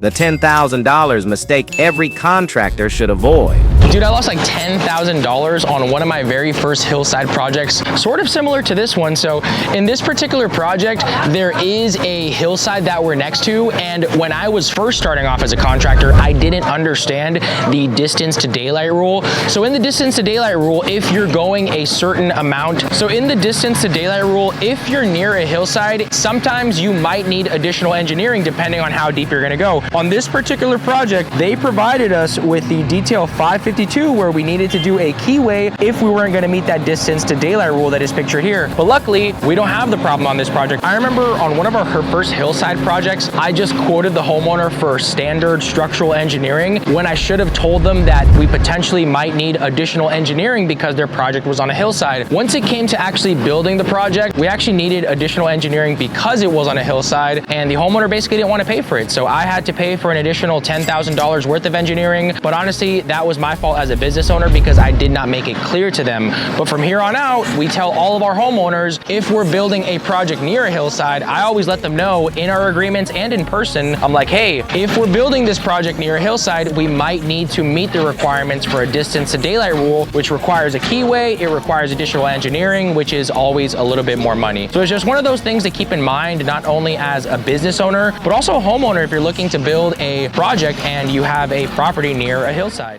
The $10,000 mistake every contractor should avoid. Dude, I lost like $10,000 on one of my very first hillside projects, sort of similar to this one. So in this particular project, there is a hillside that we're next to. And when I was first starting off as a contractor, I didn't understand the distance to daylight rule. So in the distance to daylight rule, if you're going a certain amount, if you're near a hillside, sometimes you might need additional engineering depending on how deep you're gonna go. On this particular project, they provided us with the detail 552 where we needed to do a keyway if we weren't gonna meet that distance to daylight rule that is pictured here. But luckily, we don't have the problem on this project. I remember on one of our first hillside projects, I just quoted the homeowner for standard structural engineering when I should have told them that we potentially might need additional engineering because their project was on a hillside. Once it came to actually building the project, we actually needed additional engineering because it was on a hillside, and the homeowner basically didn't want to pay for it. So I had to pay for an additional $10,000 worth of engineering. But honestly, that was my fault as a business owner because I did not make it clear to them. But from here on out, we tell all of our homeowners, if we're building a project near a hillside, I always let them know in our agreements and in person. I'm like, hey, if we're building this project near a hillside, we might need to meet the requirements for a distance to daylight rule, which requires a keyway, it requires additional engineering, which is always a little bit more money. So it's just one of those things to keep in mind, not only as a business owner, but also a homeowner if you're looking to build a project and you have a property near a hillside.